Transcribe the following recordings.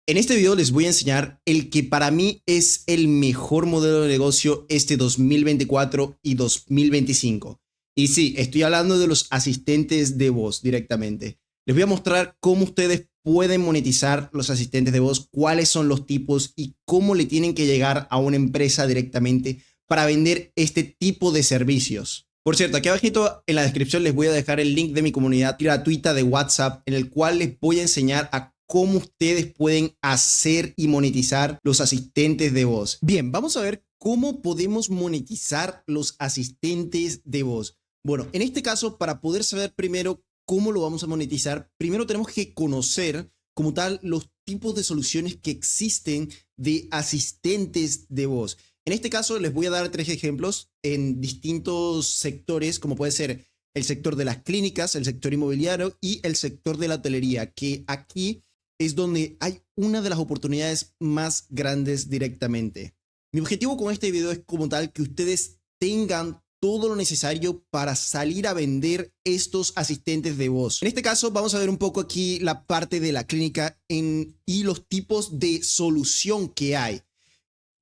En este video les voy a enseñar el que para mí es el mejor modelo de negocio este 2024 y 2025. Y sí, estoy hablando de los asistentes de voz directamente. Les voy a mostrar cómo ustedes pueden monetizar los asistentes de voz, cuáles son los tipos y cómo le tienen que llegar a una empresa directamente para vender este tipo de servicios. Por cierto, aquí abajito en la descripción les voy a dejar el link de mi comunidad gratuita de WhatsApp en el cual les voy a enseñar a cómo ustedes pueden hacer y monetizar los asistentes de voz. Bien, vamos a ver cómo podemos monetizar los asistentes de voz. Bueno, en este caso, para poder saber primero cómo lo vamos a monetizar, primero tenemos que conocer como tal los tipos de soluciones que existen de asistentes de voz. En este caso les voy a dar 3 ejemplos en distintos sectores, como puede ser el sector de las clínicas, el sector inmobiliario y el sector de la hotelería, que aquí es donde hay una de las oportunidades más grandes directamente. Mi objetivo con este video es como tal que ustedes tengan todo lo necesario para salir a vender estos asistentes de voz. En este caso vamos a ver un poco aquí la parte de la clínica y los tipos de solución que hay.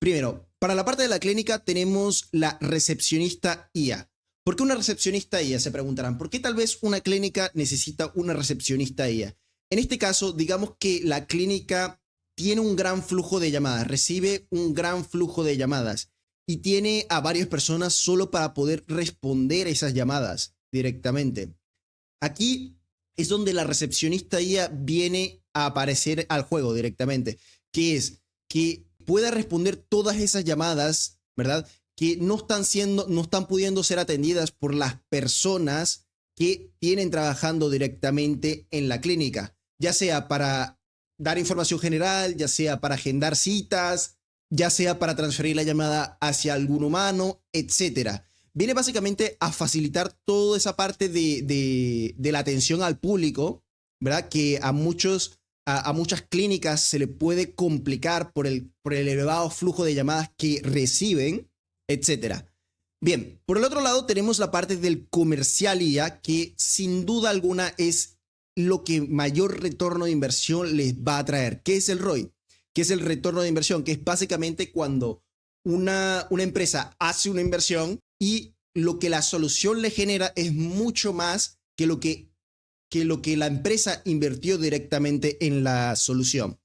Primero, para la parte de la clínica tenemos la recepcionista IA. ¿Por qué una recepcionista IA? Se preguntarán. ¿Por qué tal vez una clínica necesita una recepcionista IA? En este caso, digamos que la clínica tiene un gran flujo de llamadas, recibe un gran flujo de llamadas y tiene a varias personas solo para poder responder esas llamadas directamente. Aquí es donde la recepcionista IA viene a aparecer al juego directamente, que es que pueda responder todas esas llamadas, ¿verdad? Que no están pudiendo ser atendidas por las personas que tienen trabajando directamente en la clínica, ya sea para dar información general, ya sea para agendar citas, ya sea para transferir la llamada hacia algún humano, etcétera. Viene básicamente a facilitar toda esa parte de la atención al público, ¿verdad? Que a muchas clínicas se le puede complicar por el elevado flujo de llamadas que reciben, etcétera. Bien, por el otro lado tenemos la parte del comercial IA, que sin duda alguna es lo que mayor retorno de inversión les va a traer. ¿Qué es el ROI? ¿Qué es el retorno de inversión? Que es básicamente cuando una empresa hace una inversión y lo que la solución le genera es mucho más que lo que la empresa invirtió directamente en la solución.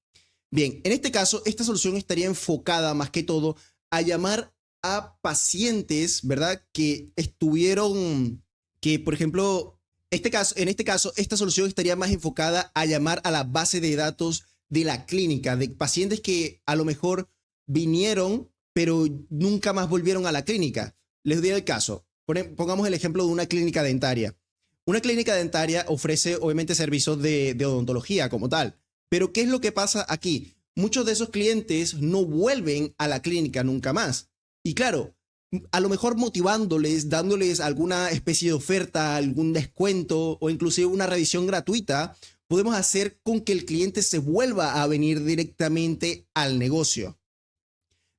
Bien, en este caso, esta solución estaría enfocada más que todo a llamar a pacientes, ¿verdad? Que estuvieron, que por ejemplo, en este caso, esta solución estaría más enfocada a llamar a la base de datos de la clínica, de pacientes que a lo mejor vinieron, pero nunca más volvieron a la clínica. Les doy el caso. Pongamos el ejemplo de una clínica dentaria. Una clínica dentaria ofrece obviamente servicios de odontología como tal. Pero ¿qué es lo que pasa aquí? Muchos de esos clientes no vuelven a la clínica nunca más. Y claro, a lo mejor motivándoles, dándoles alguna especie de oferta, algún descuento o inclusive una revisión gratuita, podemos hacer con que el cliente se vuelva a venir directamente al negocio.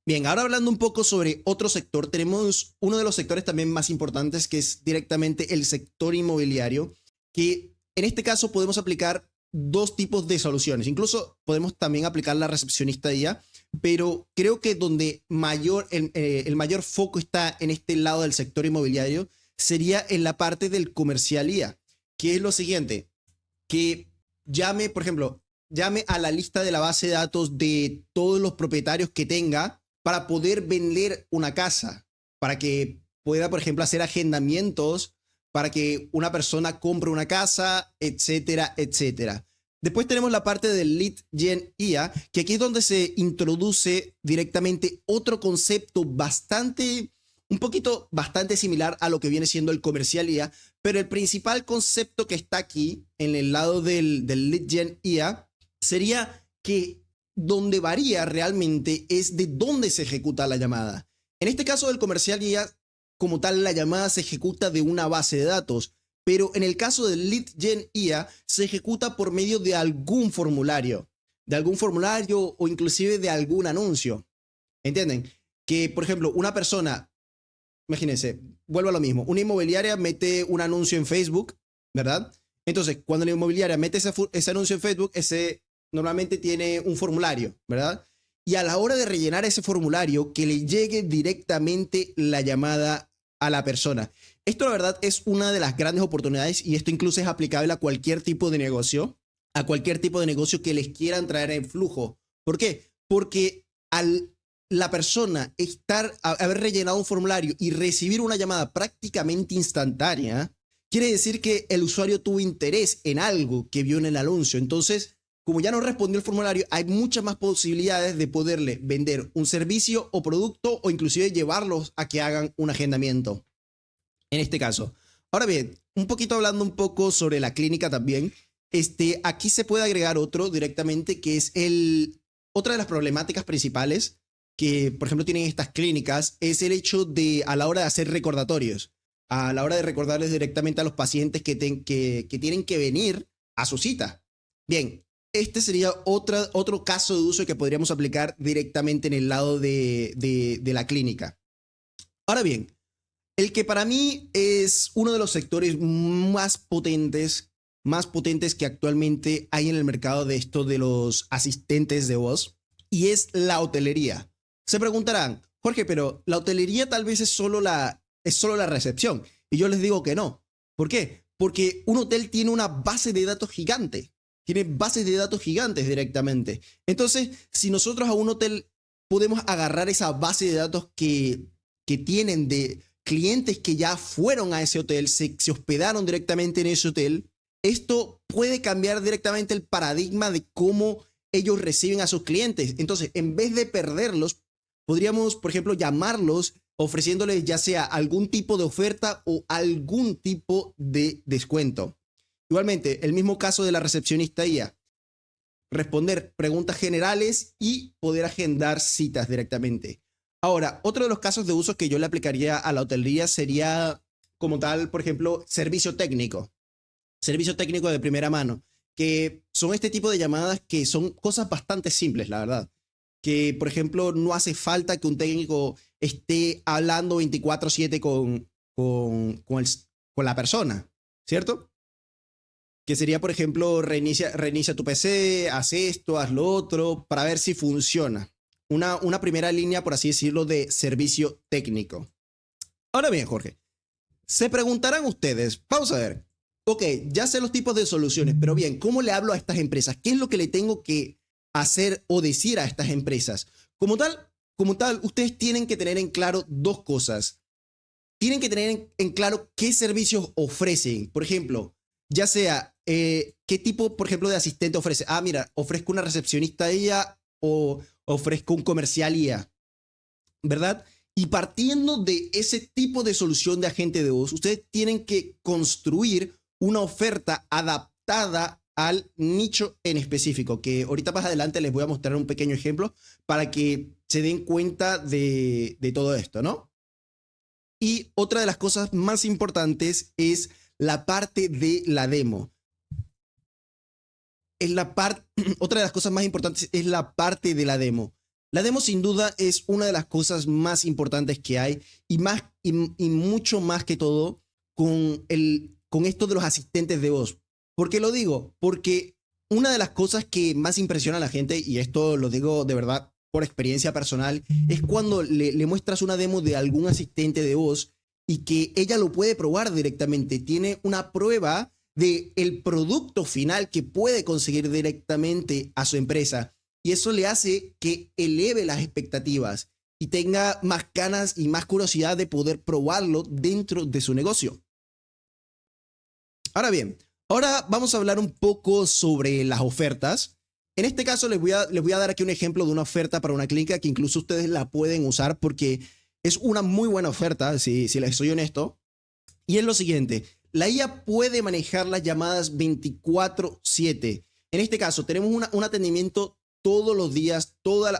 Bien, ahora hablando un poco sobre otro sector, tenemos uno de los sectores también más importantes que es directamente el sector inmobiliario, que en este caso podemos aplicar dos tipos de soluciones. Incluso podemos también aplicar la recepcionista IA, pero creo que donde el mayor foco está en este lado del sector inmobiliario sería en la parte del comercial IA, que es lo siguiente, que llame, por ejemplo, llame a la lista de la base de datos de todos los propietarios que tenga para poder vender una casa, para que pueda, por ejemplo, hacer agendamientos para que una persona compre una casa, etcétera, etcétera. Después tenemos la parte del Lead Gen IA, que aquí es donde se introduce directamente otro concepto bastante similar a lo que viene siendo el comercial IA, pero el principal concepto que está aquí en el lado del Lead Gen IA sería que donde varía realmente es de dónde se ejecuta la llamada. En este caso del comercial IA, como tal, la llamada se ejecuta de una base de datos, pero en el caso del Lead Gen IA se ejecuta por medio de algún formulario o inclusive de algún anuncio. ¿Entienden? Que, por ejemplo, una persona, imagínense, vuelvo a lo mismo, una inmobiliaria mete un anuncio en Facebook, ¿verdad? Entonces, cuando la inmobiliaria mete ese anuncio en Facebook, normalmente tiene un formulario, ¿verdad? Y a la hora de rellenar ese formulario, que le llegue directamente la llamada a la persona. Esto, la verdad, es una de las grandes oportunidades y esto incluso es aplicable a cualquier tipo de negocio, que les quieran traer en flujo. ¿Por qué? Porque al la persona haber rellenado un formulario y recibir una llamada prácticamente instantánea, quiere decir que el usuario tuvo interés en algo que vio en el anuncio. Entonces, como ya no respondió el formulario, hay muchas más posibilidades de poderle vender un servicio o producto o inclusive llevarlos a que hagan un agendamiento. En este caso. Ahora bien, un poquito hablando un poco sobre la clínica también, aquí se puede agregar otro directamente que es otra de las problemáticas principales que, por ejemplo, tienen estas clínicas es el hecho de a la hora de hacer recordatorios, a la hora de recordarles directamente a los pacientes que tienen que venir a su cita. Bien, este sería otro caso de uso que podríamos aplicar directamente en el lado de la clínica. Ahora bien, el que para mí es uno de los sectores más potentes que actualmente hay en el mercado de esto de los asistentes de voz, y es la hotelería. Se preguntarán, Jorge, pero la hotelería tal vez es solo la recepción. Y yo les digo que no. ¿Por qué? Porque un hotel tiene una base de datos gigante. Tiene bases de datos gigantes directamente. Entonces, si nosotros a un hotel podemos agarrar esa base de datos que tienen de clientes que ya fueron a ese hotel, se hospedaron directamente en ese hotel, esto puede cambiar directamente el paradigma de cómo ellos reciben a sus clientes. Entonces, en vez de perderlos, podríamos, por ejemplo, llamarlos ofreciéndoles ya sea algún tipo de oferta o algún tipo de descuento. Igualmente, el mismo caso de la recepcionista IA. Responder preguntas generales y poder agendar citas directamente. Ahora, otro de los casos de uso que yo le aplicaría a la hotelería sería como tal, por ejemplo, servicio técnico. Servicio técnico de primera mano, que son este tipo de llamadas que son cosas bastante simples, la verdad. Que, por ejemplo, no hace falta que un técnico esté hablando 24/7 con la persona, ¿cierto? Que sería, por ejemplo, reinicia tu PC, haz esto, haz lo otro, para ver si funciona. Una primera línea, por así decirlo, de servicio técnico. Ahora bien, Jorge, se preguntarán ustedes, vamos a ver, ok, ya sé los tipos de soluciones, pero bien, ¿cómo le hablo a estas empresas? ¿Qué es lo que le tengo que hacer o decir a estas empresas? Como tal, ustedes tienen que tener en claro dos cosas. Tienen que tener en claro qué servicios ofrecen. Por ejemplo, ya sea qué tipo, por ejemplo, de asistente ofrece. Ah, mira, ofrezco una recepcionista IA o ofrezco un comercial IA, ¿verdad? Y partiendo de ese tipo de solución de agente de voz, ustedes tienen que construir una oferta adaptada al nicho en específico, que ahorita más adelante les voy a mostrar un pequeño ejemplo para que se den cuenta de todo esto, ¿no? Y otra de las cosas más importantes es la parte de la demo. Otra de las cosas más importantes es la parte de la demo. La demo sin duda es una de las cosas más importantes que hay y mucho más que todo con esto de los asistentes de voz. ¿Por qué lo digo? Porque una de las cosas que más impresiona a la gente, y esto lo digo de verdad por experiencia personal, es cuando le muestras una demo de algún asistente de voz y que ella lo puede probar directamente. Tiene una prueba del producto final que puede conseguir directamente a su empresa. Y eso le hace que eleve las expectativas y tenga más ganas y más curiosidad de poder probarlo dentro de su negocio. Ahora bien, ahora vamos a hablar un poco sobre las ofertas. En este caso les voy a dar aquí un ejemplo de una oferta para una clínica que incluso ustedes la pueden usar porque es una muy buena oferta, si les soy honesto. Y es lo siguiente, la IA puede manejar las llamadas 24/7. En este caso tenemos un atendimiento todos los días,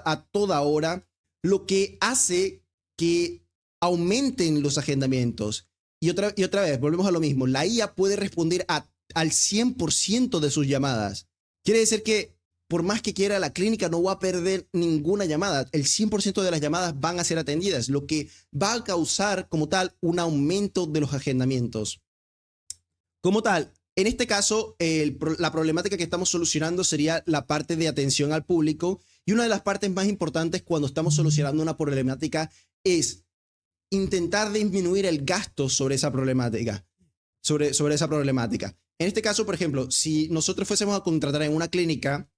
a toda hora, lo que hace que aumenten los agendamientos. Y otra vez, volvemos a lo mismo, la IA puede responder al 100% de sus llamadas. Quiere decir que por más que quiera, la clínica no va a perder ninguna llamada. El 100% de las llamadas van a ser atendidas, lo que va a causar como tal un aumento de los agendamientos. Como tal, En este caso, la problemática que estamos solucionando sería la parte de atención al público, y una de las partes más importantes cuando estamos solucionando una problemática es intentar disminuir el gasto sobre esa problemática. Sobre esa problemática. En este caso, por ejemplo, si nosotros fuésemos a contratar en una clínica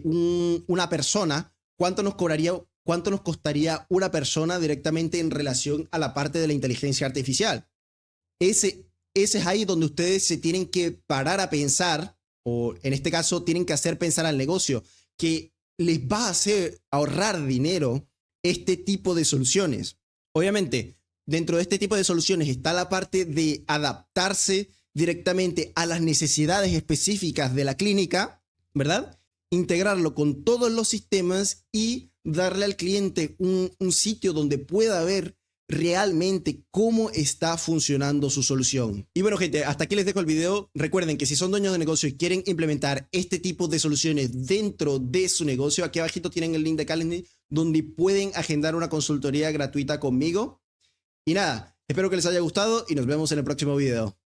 una persona, ¿cuánto nos costaría una persona directamente en relación a la parte de la inteligencia artificial? Ese es ahí donde ustedes se tienen que parar a pensar, o en este caso tienen que hacer pensar al negocio, que les va a hacer ahorrar dinero este tipo de soluciones. Obviamente, dentro de este tipo de soluciones está la parte de adaptarse directamente a las necesidades específicas de la clínica, ¿verdad? Integrarlo con todos los sistemas y darle al cliente un sitio donde pueda ver realmente cómo está funcionando su solución. Y bueno, gente, hasta aquí les dejo el video. Recuerden que si son dueños de negocio y quieren implementar este tipo de soluciones dentro de su negocio, aquí abajito tienen el link de Calendly donde pueden agendar una consultoría gratuita conmigo. Y nada, espero que les haya gustado y nos vemos en el próximo video.